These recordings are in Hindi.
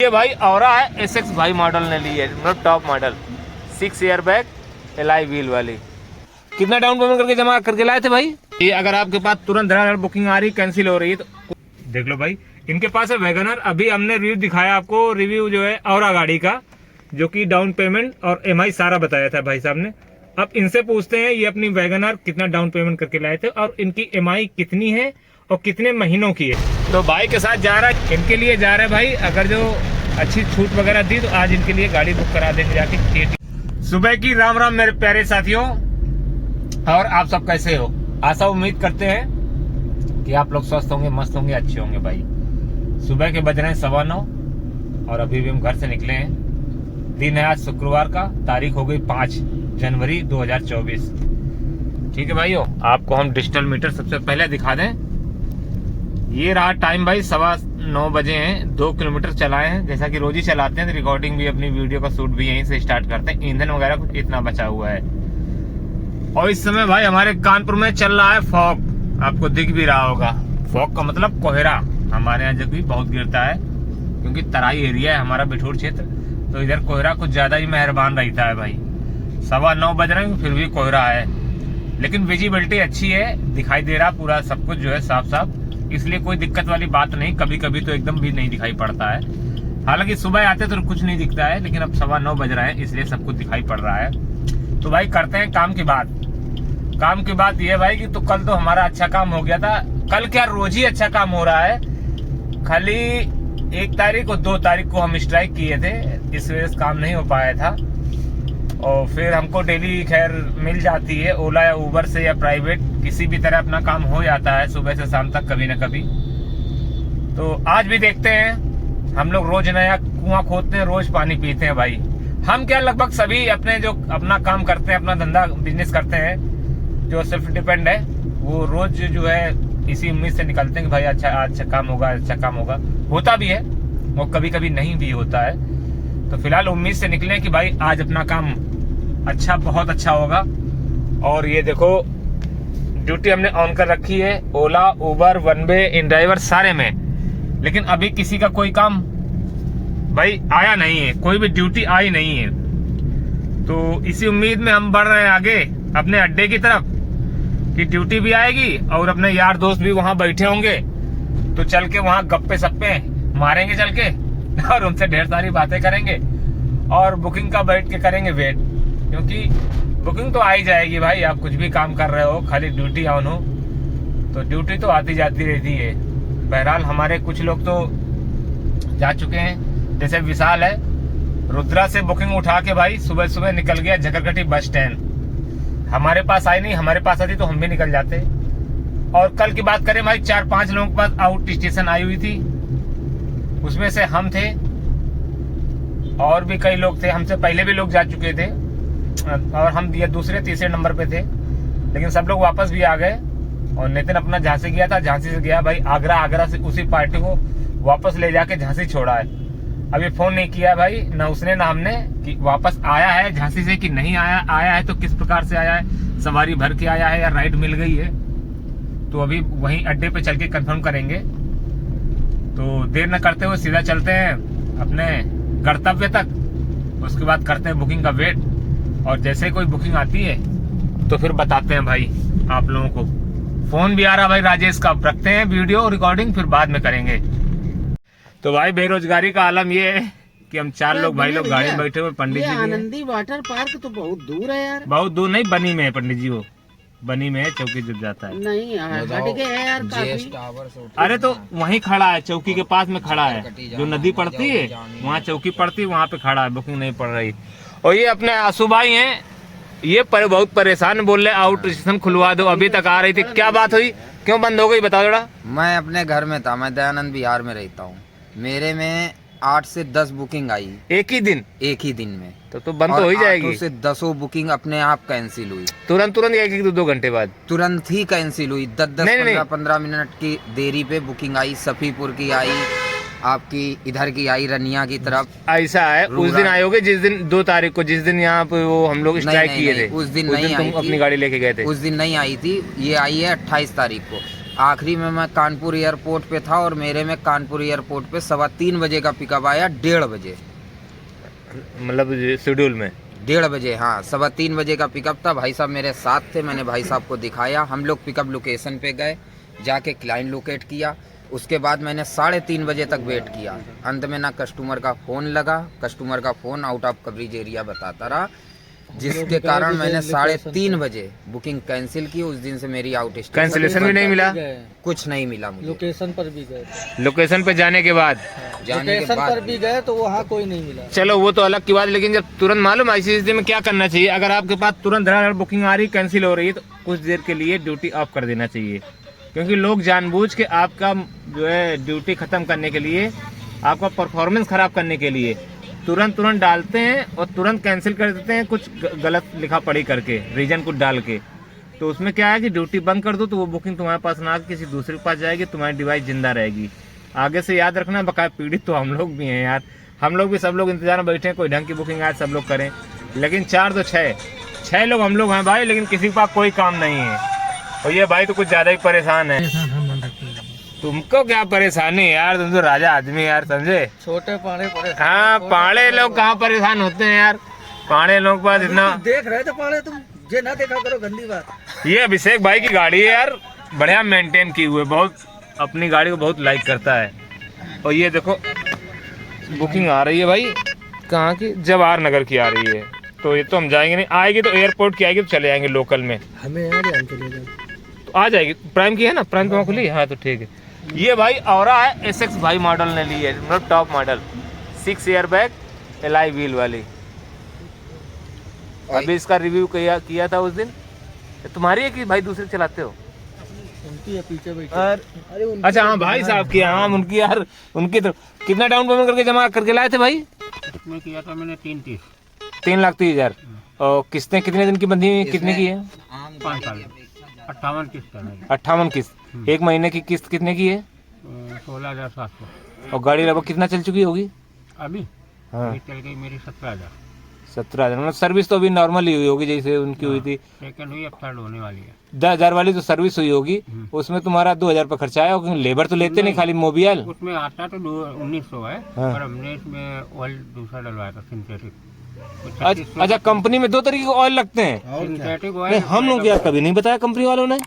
ये भाई औरा है SX भाई मॉडल ने ली है, मतलब top model 6 air bag alloy wheel वाली। कितना डाउन पेमेंट करके जमा करके लाए थे भाई? ये अगर आपके पास तुरंत धड़ाधड़ बुकिंग आ रही कैंसिल हो रही है तो देख लो भाई। इनके पास है वैगनर, अभी हमने रिव्यू दिखाया आपको, रिव्यू जो है औरा गाड़ी का, जो कि डाउन पेमेंट और EMI सारा बताया था भाई साहब ने। अब इनसे पूछते हैं ये अपनी वैगनर कितना डाउन पेमेंट करके लाए थे और इनकी EMI कितनी है और कितने महीनों की है। तो भाई के साथ जा रहा है, इनके लिए जा रहा है भाई। अगर जो अच्छी छूट वगैरह दी तो आज इनके लिए गाड़ी बुक करा देंगे जाके। सुबह की राम राम मेरे प्यारे साथियों, और आप सब कैसे हो? आशा उम्मीद करते हैं कि आप लोग स्वस्थ होंगे, मस्त होंगे, अच्छे होंगे। भाई सुबह के बज रहे हैं 9:15 और अभी भी हम घर से निकले हैं। दिन है आज शुक्रवार का, तारीख हो गई 5 जनवरी 2024। ठीक है भाइयों, आपको हम डिजिटल मीटर सबसे पहले दिखा दें। ये रहा टाइम भाई, 9:15 बजे हैं। 2 किलोमीटर चलाए हैं, जैसा कि रोज ही चलाते हैं। तो रिकॉर्डिंग भी, अपनी वीडियो का शूट भी यहीं से स्टार्ट करते हैं। ईंधन वगैरह कुछ इतना बचा हुआ है। और इस समय भाई हमारे कानपुर में चल रहा है फॉग, आपको दिख भी रहा होगा। फॉग का मतलब कोहरा। हमारे यहाँ जब भी बहुत गिरता है, क्योंकि तराई एरिया है हमारा बिठूर क्षेत्र, तो इधर कोहरा कुछ ज्यादा ही मेहरबान रहता है भाई। 9:15 बज रहे हैं फिर भी कोहरा है, लेकिन विजिबिलिटी अच्छी है, दिखाई दे रहा पूरा सब कुछ जो है साफ साफ, इसलिए कोई दिक्कत वाली बात नहीं। कभी कभी तो एकदम भी नहीं दिखाई पड़ता है। हालांकि सुबह आते तो कुछ नहीं दिखता है, लेकिन अब 9:15 बज रहे हैं इसलिए सब कुछ दिखाई पड़ रहा है। तो भाई करते हैं काम की बात। काम की बात ये भाई कि तो कल तो हमारा अच्छा काम हो गया था। कल क्या, रोज ही अच्छा काम हो रहा है। खाली 1 तारीख और 2 तारीख को हम स्ट्राइक किए थे, इस वजह से काम नहीं हो पाया था। और फिर हमको डेली खैर मिल जाती है ओला या उबर से या प्राइवेट, किसी भी तरह अपना काम हो जाता है सुबह से शाम तक कभी ना कभी। तो आज भी देखते हैं, हम लोग रोज नया कुआं खोदते हैं, रोज पानी पीते हैं भाई। हम क्या, लगभग सभी अपने जो अपना काम करते हैं, अपना धंधा बिजनेस करते हैं, जो सेल्फ डिपेंड है, वो रोज जो है इसी उम्मीद से निकलते हैं कि भाई अच्छा काम होगा, अच्छा काम होगा। होता भी है और कभी कभी नहीं भी होता है। तो फिलहाल उम्मीद से निकले कि भाई आज अपना काम अच्छा, बहुत अच्छा होगा। और ये देखो ड्यूटी हमने ऑन कर रखी है, ओला, उबर, वन वे, इन ड्राइवर सारे में। लेकिन अभी किसी का कोई काम भाई आया नहीं है, कोई भी ड्यूटी आई नहीं है। तो इसी उम्मीद में हम बढ़ रहे हैं आगे अपने अड्डे की तरफ कि ड्यूटी भी आएगी और अपने यार दोस्त भी वहां बैठे होंगे, तो चल के वहां गप्पे सप्पे मारेंगे चल के और उनसे ढेर सारी बातें करेंगे और बुकिंग का बैठ के करेंगे वेट। क्योंकि बुकिंग तो आ ही जाएगी भाई, आप कुछ भी काम कर रहे हो, खाली ड्यूटी ऑन हो तो ड्यूटी तो आती जाती रहती है। बहरहाल हमारे कुछ लोग तो जा चुके हैं, जैसे विशाल है, रुद्रा से बुकिंग उठा के भाई सुबह सुबह निकल गया झकरकटी बस स्टैंड। हमारे पास आई नहीं, हमारे पास आती तो हम भी निकल जाते। और कल की बात करें भाई, 4-5 लोगों के पास आउट स्टेशन आई हुई थी, उसमें से हम थे और भी कई लोग थे, हमसे पहले भी लोग जा चुके थे और हम दूसरे तीसरे नंबर पे थे, लेकिन सब लोग वापस भी आ गए। और नितिन अपना झांसी गया था, झांसी से गया भाई आगरा, आगरा से उसी पार्टी को वापस ले जाके झांसी छोड़ा है। अभी फोन नहीं किया भाई, ना उसने ना हमने, कि वापस आया है झांसी से कि नहीं आया, आया है तो किस प्रकार से आया है, सवारी भर के आया है या राइड मिल गई है। तो अभी वहीं अड्डे पे चल के कंफर्म करेंगे। तो देर न करते हुए सीधा चलते हैं अपने गंतव्य तक, उसके बाद करते हैं बुकिंग का वेट। और जैसे कोई बुकिंग आती है तो फिर बताते हैं भाई आप लोगों को। फोन भी आ रहा भाई राजेश का, रखते हैं वीडियो रिकॉर्डिंग फिर बाद में करेंगे। तो भाई बेरोजगारी का आलम ये है कि हम 4 लोग भाई लोग गाड़ी में बैठे हुए पंडित जी। आनंदी वाटर पार्क तो बहुत दूर है यार। बहुत दूर नहीं, बनी में है पंडित जी, वो बनी में है, चौकी जब जाता है। नहीं हट गए है यार काफी। अरे तो वहीं खड़ा है, चौकी के पास में खड़ा है, जो नदी पड़ती है वहाँ चौकी पड़ती है, वहाँ पे खड़ा है, बुकिंग नहीं पड़ रही। और ये अपने आसू भाई हैं, ये बहुत परेशान, बोल रहे आउट स्टेशन खुलवा दो, अभी तक आ रही थी। क्या बात हुई, क्यों बंद हो गई, बताओ जरा। मैं अपने घर में था, मैं दयानंद बिहार में रहता हूँ। मेरे में 8 से 10 बुकिंग आई एक ही दिन में। तो बंद तो हो ही जाएगी। 8 से 10 बुकिंग अपने आप कैंसिल हुई, तुरंत 1-2 घंटे बाद तुरंत ही कैंसिल हुई। 10-15 मिनट की देरी पे बुकिंग आई। सफीपुर की आई, आपकी इधर की आई रनिया की तरफ। ऐसा है, उस दिन आयोगे जिस दिन 2 तारीख को, जिस दिन यहाँ पे वो हम लोग स्ट्राइक किए थे, उस दिन नहीं आई तुम अपनी गाड़ी लेके गए थे। उस दिन नहीं आई थी, ये आई है 28 तारीख को। आखिरी में मैं कानपुर एयरपोर्ट पे था और मेरे में कानपुर एयरपोर्ट पे 3:15 बजे का पिकअप आया, 1:30 बजे, मतलब शेड्यूल में 1:30 बजे। हाँ, 3:15 बजे का पिकअप था। भाई साहब मेरे साथ थे, मैंने भाई साहब को दिखाया, हम लोग पिकअप लोकेशन पे गए, जाके क्लाइंट लोकेट किया। उसके बाद मैंने 3:30 बजे तक वेट किया। अंत में ना कस्टमर का फ़ोन लगा, कस्टमर का phone out of coverage area बताता रहा, जिसके कारण मैंने 3:30 बजे बुकिंग कैंसिल की। उस दिन से मेरी आउट स्टेशन कैंसिलेशन भी नहीं मिला, कुछ नहीं मिला मुझे। लोकेशन पर भी गए, लोकेशन पे जाने के बाद लोकेशन पर भी गए तो वहाँ कोई नहीं मिला। चलो वो तो अलग की बात, लेकिन जब तुरंत मालूम ICCC में क्या करना चाहिए, अगर आपके पास तुरंत धड़ाधड़ बुकिंग आ रही, कैंसिल हो रही है, तो कुछ देर के लिए ड्यूटी ऑफ कर देना चाहिए, क्योंकि लोग जानबूझ के आपका जो है ड्यूटी खत्म करने के लिए, आपका परफॉर्मेंस खराब करने के लिए तुरंत डालते हैं और तुरंत कैंसिल कर देते हैं, कुछ गलत लिखा पढ़ी करके, रीजन कुछ डाल के। तो उसमें क्या है कि ड्यूटी बंद कर दो तो वो बुकिंग तुम्हारे पास ना आके किसी दूसरे के पास जाएगी, तुम्हारी डिवाइस जिंदा रहेगी। आगे से याद रखना, बकाया पीड़ित तो हम लोग भी हैं यार, हम लोग भी, सब लोग इंतजार में बैठे हैं, कोई ढंग की बुकिंग आए सब लोग करें, लेकिन 4 तो 6 लोग हम लोग हैं भाई, लेकिन किसी के पास कोई काम नहीं है। और ये भाई तो कुछ ज्यादा ही परेशान है। तुमको क्या परेशानी यार, तुम तो राजा आदमी यार, समझे। छोटे पाड़े परेशान। हाँ, पाड़े लोग कहाँ परेशान होते हैं यार, पाड़े लोग के पास इतना देख रहे थे पाड़े, तुम ये ना देखा करो, गंदी बात। ये अभिषेक भाई की गाड़ी है यार, बढ़िया मेंटेन की हुई है, बहुत अपनी गाड़ी को बहुत लाइक करता है। और ये देखो बुकिंग आ रही है भाई, कहाँ की, जवाहर नगर की आ रही है, तो ये तो हम जाएंगे नहीं, आएगी तो एयरपोर्ट की आएगी तो चले जाएंगे लोकल में, हमें यार हम चले जाए तो आ जाएगी। प्राइम की है ना, प्राइम तो वहाँ खुली है, हाँ तो ठीक है। ये भाई औरा है, SX भाई मॉडल ने ली है, मतलब top model, 6 air bag LI wheel वाली। अभी इसका रिव्यू किया था उस दिन। तुम्हारी है कि भाई दूसरे चलाते हो? उनकी है, पीछे बैठी। अरे अच्छा हाँ, भाई साहब की, हाँ उनकी यार, उनकी तो कितना डाउन पेमेंट करके जमा करके लाए थे भाई? इसमें किया था मैंने 3,30,000। और किस्तें कितने दिन की बंधी हुई, कितने की है? 5 साल 58 किस्त है। 58 किस्त। एक महीने की किस्त कितने की है? 16,700। और गाड़ी लगभग कितना चल चुकी होगी अभी हाँ चल गई मेरी 17,000। 17,000। मतलब सर्विस तो अभी नॉर्मल ही हुई होगी, जैसे उनकी हुई थी। सेकंड हुई, अब थर्ड होने वाली है। 10,000 वाली तो सर्विस हुई होगी, उसमें तुम्हारा 2,000 रुपये खर्चा आया होगा, लेबर तो लेते नहीं, खाली मोबियल। उसमें आता तो 1900 है, हाँ। पर हमने इसमें ऑयल दूसरा डलवाया था, सिंथेटिक। अच्छा, कंपनी में 2 तरीके के ऑयल लगते हैं? सिंथेटिक नहीं, हम लोग यार कभी नहीं बताया कंपनी वालों ने,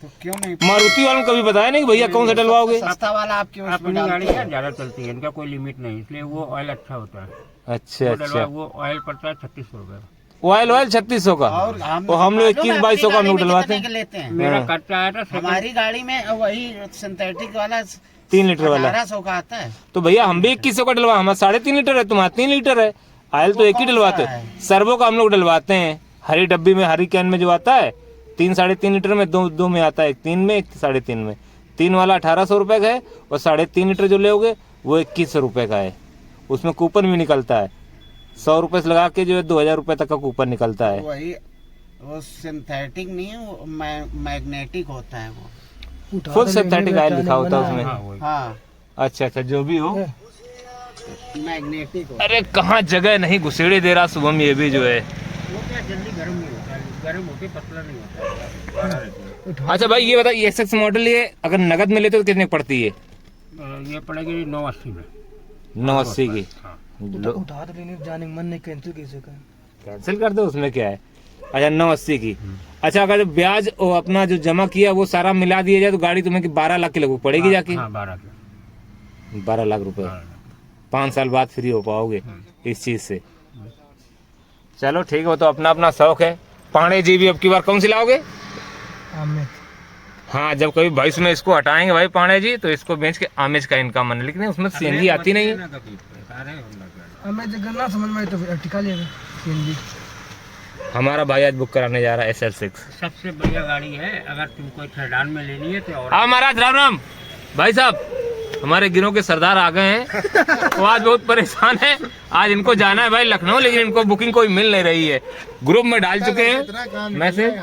तो क्यों नहीं? मारुति वालों ने कभी बताया नहीं भैया कौन सा डलवाओगे। सस्ता वाला आपकी गाड़ी है, ज्यादा चलती है, इनका कोई लिमिट नहीं, इसलिए वो ऑयल अच्छा होता है। अच्छा अच्छा, वो ऑयल पड़ता है 3600 रुपए। ऑयल 3600 का, और हम लोग 21-2200 का हम लोग डलवाते हैं। मेरा खर्चा आया था, हमारी गाड़ी में वही सिंथेटिक वाला 3 लीटर वाला 1800 का आता है। तो भैया हम भी 2100 का डलवा, हमारा 3.5 लीटर है, तुम्हारा 3 लीटर है। ऑयल तो एक ही डलवाते हैं, सर्वो का हम लोग डलवाते हैं, हरी डब्बी में, हरी कैन में जो आता है, 3-3.5 लीटर में, दो में आता है, 3 में 3.5 में। 3 वाला 1800 रुपए का है, और 3.5 लीटर जो लोगे वो 2100 रुपए का है। उसमें कूपन भी निकलता है, 100 रुपए से लगा के जो है 2,000 रुपए तक का कूपन निकलता है। वही वो सिंथेटिक नहीं है, वो मैग्नेटिक होता है, वो फुल सिंथेटिक ऑयल लिखा होता है उसमें। हाँ अच्छा, जो भी हो, मैग्नेटिक। अरे कहाँ जगह नहीं घुसेड़े दे रहा शुभम, ये भी जो है। वो क्या जल्दी गर्म नहीं होता है, गर्म होके पतला नहीं होता है। अच्छा भाई ये बताइए, SX मॉडल ये अगर नगद में लेते तो कितने पड़ती है? ये पड़ेगी 980 में। 980 की। उधार लेने जाने मन नहीं, कैंसिल कैसे कर? कैंसिल कर दो, उसमें क्या है। अच्छा 980 की। अच्छा, अगर ब्याज और अपना जो जमा किया वो सारा मिला दिया जाए तो गाड़ी तुम्हें 12 लाख की लगभग पड़ेगी जाके। 12 लाख रुपए 5 साल बाद फ्री हो पाओगे इस चीज से। चलो ठीक है, वो तो अपना अपना शौक है। पांडे जी भी अब की बार कौन सी लाओगे? हाँ, जब कभी भविष्य में इसको हटाएंगे भाई पांडे जी, तो इसको बेच के आमेज का इनकम है, लेकिन उसमें सीएनजी आती नहीं है। समझ में तो अर्टिका लेगा सीएनजी। हमारा भाई आज बुक कराने जा रहा है SL6, सबसे बढ़िया गाड़ी है। अगर तुमको थर्डान में लेनी है तो और हाँ महाराज, राम राम भाई साहब। हमारे गिरोह के सरदार आ गए हैं, वो आज बहुत परेशान है। आज इनको जाना है भाई लखनऊ, लेकिन इनको बुकिंग कोई मिल नहीं रही है। ग्रुप में डाल चुके हैं मैसेज,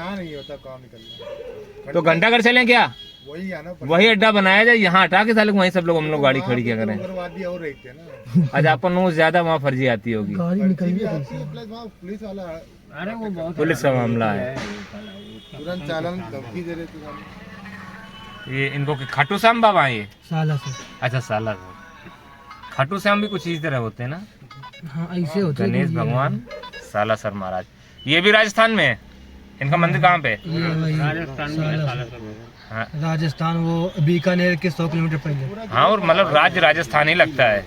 तो घंटा घर चलें क्या? वही अड्डा बनाया जाए, यहाँ हटा के साले वहीं सब लोग हम लोग गाड़ी खड़ी क्या करें। आज अपन लोग ज्यादा वहाँ फर्जी आती होगी, अरे वो बहुत पुलिस का मामला है। तुरंत चालान धमकी दे रहे थे। ये इनको खाटू श्याम बाबा है ये? साला से। अच्छा साला से। खाटू श्याम भी कुछ इसी तरह होते हैं ना? हाँ ऐसे होते हैं। गणेश भगवान, सालासर महाराज, ये भी राजस्थान में है। इनका मंदिर कहाँ पे? हाँ राजस्थान, वो बीकानेर के 100 किलोमीटर पहले। हाँ, और मतलब राज्य राजस्थान ही लगता है।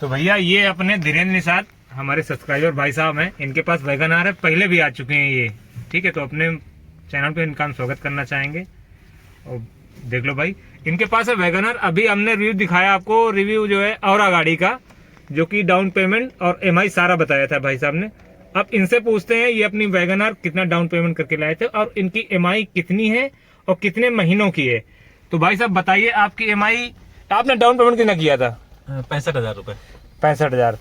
तो भैया ये अपने धीरेन्द्र निषाद हमारे सब्सक्राइबर भाई साहब हैं, इनके पास वैगन आर है, पहले भी आ चुके हैं ये, ठीक है। तो अपने चैनल पे इनका हम स्वागत करना चाहेंगे। और देख लो भाई, इनके पास है वैगन आर। अभी हमने रिव्यू दिखाया आपको, रिव्यू जो है औरा गाड़ी का, जो कि डाउन पेमेंट और EMI सारा बताया था भाई साहब ने। अब इनसे पूछते हैं ये अपनी वैगन आर कितना डाउन पेमेंट करके लाए थे और इनकी EMI कितनी है और कितने महीनों की है। तो भाई साहब बताइए, आपकी EMI, आपने डाउन पेमेंट कितना किया था? 65,000 रुपये। 65,000।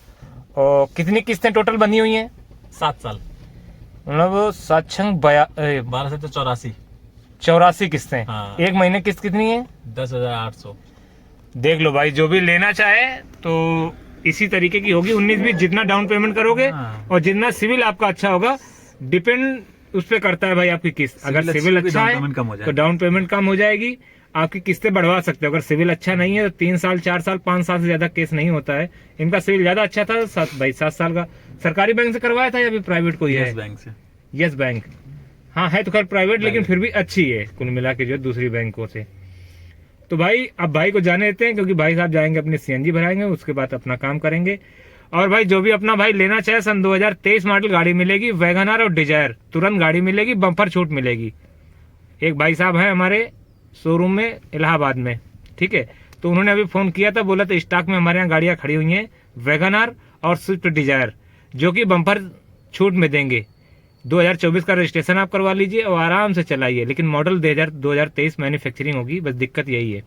और कितनी किस्तें टोटल बनी हुई हैं? 7 साल, मतलब 7 12 से तो 84 किस्तें। हाँ। एक महीने किस्त कितनी है? 10,800। देख लो भाई, जो भी लेना चाहे तो इसी तरीके की होगी। 19-20 जितना डाउन पेमेंट करोगे हाँ। और जितना सिविल आपका अच्छा होगा, डिपेंड उस पर करता है भाई आपकी किस्त। अगर सिविल अच्छा है तो डाउन पेमेंट कम हो जाएगी, आपकी किस्तें बढ़वा सकते हो। अगर सिविल अच्छा नहीं है तो 3 साल 4 साल 5 साल से ज्यादा केस नहीं होता है। इनका सिविल ज्यादा अच्छा था, 7 साल का। सरकारी बैंक से करवाया था या अभी प्राइवेट कोई है? बैंक से। यस बैंक, हाँ है तो खैर प्राइवेट, लेकिन फिर भी अच्छी है कुल मिला के जो दूसरी बैंकों से। तो भाई अब भाई को जाने देते हैं, क्योंकि भाई साहब जाएंगे अपनी CNG भराएंगे, उसके बाद अपना काम करेंगे। और भाई जो भी अपना भाई लेना चाहे, सन 2023 मॉडल गाड़ी मिलेगी, वैगन आर और डिजायर तुरंत गाड़ी मिलेगी, बम्पर छूट मिलेगी। एक भाई साहब है हमारे शोरूम में इलाहाबाद में, ठीक है। तो उन्होंने अभी फोन किया था, बोला था स्टॉक में हमारे यहाँ गाड़ियाँ खड़ी हुई हैं, वैगन आर और स्विफ्ट डिजायर, जो कि बम्पर छूट में देंगे। 2024 का रजिस्ट्रेशन आप करवा लीजिए और आराम से चलाइए, लेकिन मॉडल 2023 मैन्युफैक्चरिंग होगी, बस दिक्कत यही है।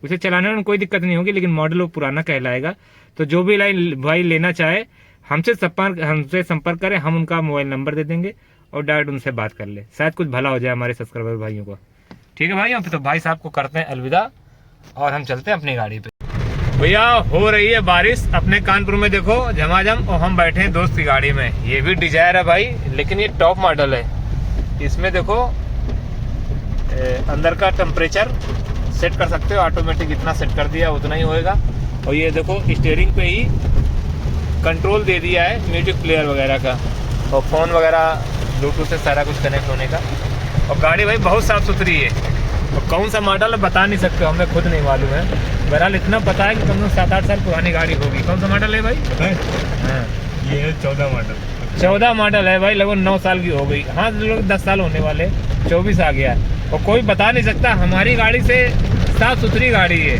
उसे चलाने में कोई दिक्कत नहीं होगी, लेकिन मॉडल वो पुराना कहलाएगा। तो जो भी भाई लेना चाहे हमसे संपर्क करें, हम उनका मोबाइल नंबर दे देंगे और डायरेक्ट उनसे बात कर ले, शायद कुछ भला हो जाए हमारे सब्सक्राइबर भाइयों को। ठीक है भाई, तो भाई साहब को करते हैं अलविदा और हम चलते हैं अपनी गाड़ी पे। भैया हो रही है बारिश अपने कानपुर में, देखो झमाझम, और हम बैठे हैं दोस्त की गाड़ी में। ये भी डिजायर है भाई, लेकिन ये टॉप मॉडल है। इसमें देखो अंदर का टेम्परेचर सेट कर सकते हो, ऑटोमेटिक इतना सेट कर दिया उतना ही होएगा। और ये देखो स्टीयरिंग पे ही कंट्रोल दे दिया है म्यूजिक प्लेयर वगैरह का, और फ़ोन वगैरह ब्लूटूथ से सारा कुछ कनेक्ट होने का। और गाड़ी भाई बहुत साफ़ सुथरी है। और कौन सा मॉडल है बता नहीं सकते, हमें खुद नहीं मालूम है। बहरहाल इतना पता है कि कम से कम 7-8 साल पुरानी गाड़ी होगी। कौन सा मॉडल है भाई? हाँ, ये है 14 मॉडल। 14 मॉडल है भाई, लगभग 9 साल की हो गई। हाँ लोग 10 साल होने वाले, 24 आ गया। और कोई बता नहीं सकता, हमारी गाड़ी से साफ़ सुथरी गाड़ी है,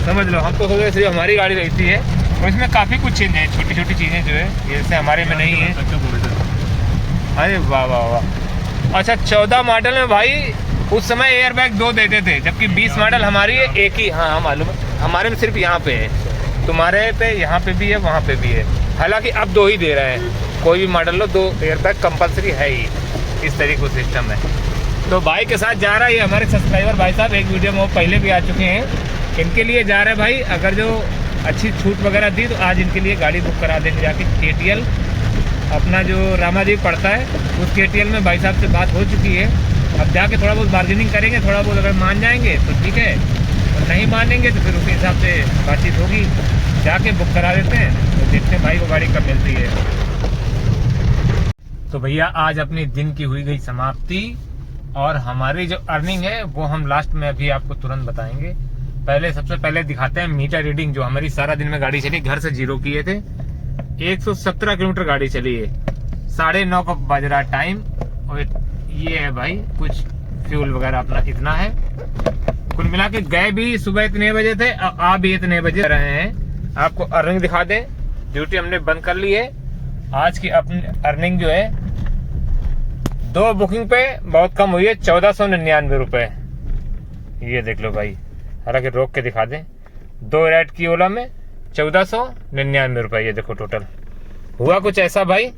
समझ लो। हमको तो सिर्फ हमारी गाड़ी रहती है, और इसमें काफ़ी कुछ चेंज है, छोटी छोटी चीज़ें जो है, जैसे हमारे में नहीं है। अरे वाह वाह वाह। अच्छा 14 मॉडल में भाई उस समय एयर बैग 2 देते थे, जबकि 20 मॉडल हमारी है एक ही। हाँ मालूम है, हमारे में सिर्फ यहाँ पे है, तुम्हारे पे यहाँ पे भी है, वहाँ पे भी है। हालांकि अब 2 ही दे रहे हैं, कोई भी मॉडल लो 2 एयर बैग कंपलसरी है ही, इस तरीके का सिस्टम है। तो भाई के साथ जा रहा है हमारे सब्सक्राइबर भाई साहब, एक वीडियो में वो पहले भी आ चुके हैं, इनके लिए जा रहे हैं भाई। अगर जो अच्छी छूट वगैरह दी तो आज इनके लिए गाड़ी बुक करा देंगे जाके। KTL अपना जो रामाजी पड़ता है, उस KTL में भाई साहब से बात हो चुकी है। अब जाके थोड़ा बहुत बार्गेनिंग करेंगे, थोड़ा बहुत अगर मान जाएंगे तो ठीक है, और नहीं मानेंगे तो फिर उसके हिसाब से बातचीत होगी। जाके बुक करा देते हैं, तो देखते हैं भाई को गाड़ी कब मिलती है। तो भैया आज अपने दिन की हुई गई समाप्ति, और हमारी जो अर्निंग है वो हम लास्ट में अभी आपको तुरंत बताएंगे। सबसे पहले दिखाते हैं मीटर रीडिंग, जो हमारी सारा दिन में गाड़ी चली। घर से 0 किए थे, 117 किलोमीटर गाड़ी चली है, 9:30 का बज रहा टाइम। और ये है भाई कुछ फ्यूल वगैरह अपना इतना है। कुल मिला के गए भी सुबह इतने बजे थे, आ भी इतने बजे रहे हैं। आपको अर्निंग दिखा दें, ड्यूटी हमने बंद कर ली है। आज की अपनी अर्निंग जो है 2 बुकिंग पे बहुत कम हुई है, 1499 रुपए। ये देख लो भाई, हालांकि रोक के दिखा दें, 2 राइड की ओला में 1499 रुपए। ये देखो टोटल हुआ कुछ ऐसा भाई,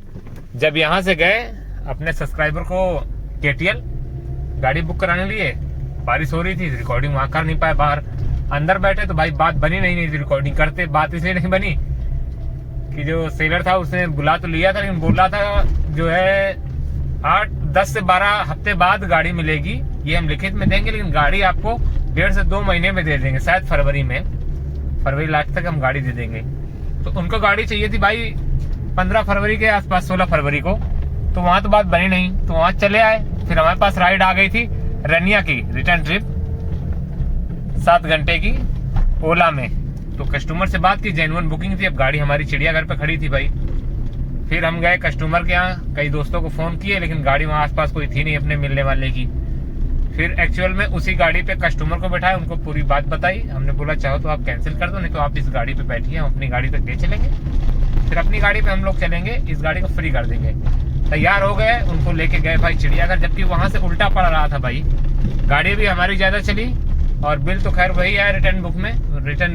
जब यहाँ से गए अपने सब्सक्राइबर को KTL गाड़ी बुक कराने लिए, बारिश हो रही थी, रिकॉर्डिंग वहाँ कर नहीं पाए, बाहर अंदर बैठे तो भाई बात बनी नहीं थी। रिकॉर्डिंग करते बात इसलिए नहीं बनी कि जो सेलर था उसने बुला तो लिया था, लेकिन बोल रहा था जो है 8, 10 से 12 हफ्ते बाद गाड़ी मिलेगी, ये हम लिखित में देंगे, लेकिन गाड़ी आपको 1.5 से 2 महीने में दे देंगे, शायद फरवरी लास्ट तक हम गाड़ी दे देंगे। तो उनको गाड़ी चाहिए थी भाई 15 फरवरी के आसपास, 16 फरवरी को, तो वहां तो बात बनी नहीं, तो वहां चले आए। फिर हमारे पास राइड आ गई थी रनिया की रिटर्न ट्रिप 7 घंटे की ओला में। तो कस्टमर से बात की, जेन्युइन बुकिंग थी। अब गाड़ी हमारी चिड़ियाघर पे खड़ी थी भाई। फिर हम गए कस्टमर के यहाँ, कई दोस्तों को फोन किए, लेकिन गाड़ी वहाँ आसपास कोई थी नहीं अपने मिलने वाले की। फिर एक्चुअल में उसी गाड़ी पे कस्टमर को बैठाया, उनको पूरी बात बताई। हमने बोला चाहो तो आप कैंसिल कर दो, नहीं तो आप इस गाड़ी पे बैठिए, हम अपनी गाड़ी पे ले चलेंगे। फिर अपनी गाड़ी पे हम लोग चलेंगे, इस गाड़ी को फ्री कर देंगे। तैयार हो गए, उनको लेके गए भाई चिड़ियाघर, जबकि वहां से उल्टा पड़ रहा था भाई। गाड़ी भी हमारी ज्यादा चली और बिल तो खैर वही आया रिटर्न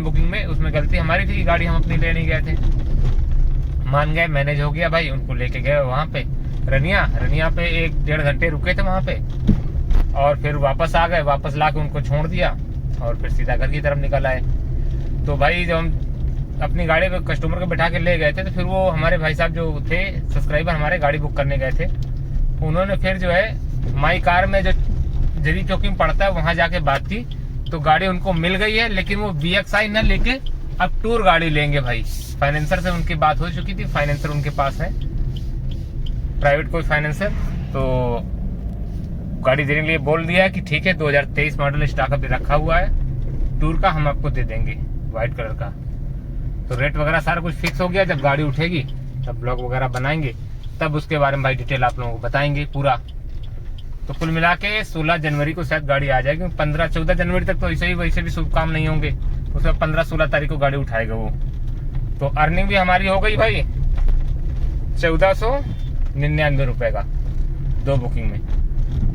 बुकिंग में उसमें गलती हमारी थी, गाड़ी हम अपनी ले नहीं गए थे। मान गए, मैनेज हो गया भाई। उनको लेके गए वहां पे रनिया पे 1-1.5 घंटे रुके थे वहां पे, और फिर वापस आ गए। वापस लाके उनको छोड़ दिया और फिर सीधा घर की तरफ निकल आए। तो भाई जब हम अपनी गाड़ी पे कस्टमर को बैठा के ले गए थे, तो फिर वो हमारे भाई साहब जो थे सब्सक्राइबर, हमारे गाड़ी बुक करने गए थे, उन्होंने फिर जो है माई कार में जो जरी चौकी में पड़ता है वहां जाके बात की। तो गाड़ी उनको मिल गई है, लेकिन वो VXI न लेके अब टूर गाड़ी लेंगे भाई। फाइनेंसर से उनकी बात हो चुकी थी, फाइनेंसर उनके पास है, प्राइवेट कोई फाइनेंसर। तो गाड़ी देने के लिए बोल दिया है कि ठीक है 2023 मॉडल स्टॉक अभी रखा हुआ है, टूर का हम आपको दे देंगे व्हाइट कलर का। तो रेट वगैरह सारा कुछ फिक्स हो गया। जब गाड़ी उठेगी तब ब्लॉग वगैरह बनाएंगे, तब उसके बारे में भाई डिटेल आप लोगों को बताएंगे पूरा। तो कुल मिला के 16 जनवरी को शायद गाड़ी आ जाएगी। 15-14 जनवरी तक तो वैसे भी शुभ काम नहीं होंगे, उसके बाद 15-16 तारीख को गाड़ी उठाएगा वो। तो अर्निंग भी हमारी हो गई भाई 1499 रुपए का 2 बुकिंग में।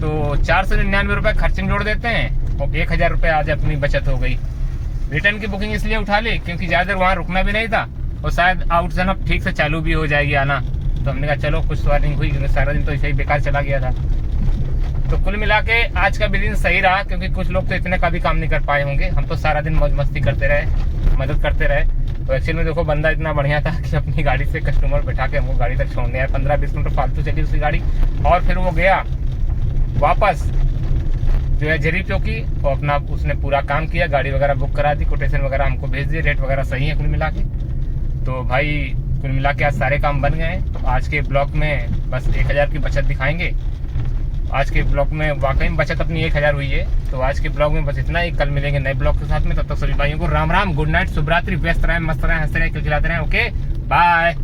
तो 499 रुपए खर्चिंग जोड़ देते हैं और 1000 रुपए आज अपनी बचत हो गई। रिटर्न की बुकिंग इसलिए उठा ली क्योंकि ज्यादा देर वहां रुकना भी नहीं था, और शायद आउट से ठीक से चालू भी हो जाएगी आना। तो हमने कहा चलो कुछ तो अर्निंग हुई, क्योंकि सारा दिन तो ऐसे ही बेकार चला गया था। तो कुल मिला के आज का भी दिन सही रहा, क्योंकि कुछ लोग तो इतने का भी काम नहीं कर पाए होंगे। हम तो सारा दिन मौज मस्ती करते रहे, मदद करते रहे। तो एक्चुअल में देखो बंदा इतना बढ़िया था कि अपनी गाड़ी से कस्टमर बैठा के हमको गाड़ी तक छोड़ने आया। 15-20 मिनट फालतू चली उसकी गाड़ी, और फिर वो गया वापस जो है जरी चौकी, और अपना उसने पूरा काम किया, गाड़ी वगैरह बुक करा दी, कोटेशन वगैरह हमको भेज दिए, रेट वगैरह सही है कुल मिला के। तो भाई कुल मिला के आज सारे काम बन गए हैं। तो आज के ब्लॉग में बस 1000 की बचत दिखाएंगे। आज के ब्लॉग में वाकई में बचत अपनी 1000 हुई है। तो आज के ब्लॉग में बस इतना ही, कल मिलेंगे नए ब्लॉग के साथ में। तब तक सभी भाइयों को राम राम, गुड नाइट, शुभ रात्रि, व्यस्त रहें, मस्त रहें, हंसते रहें, खिलखिलाते रहें। Okay bye.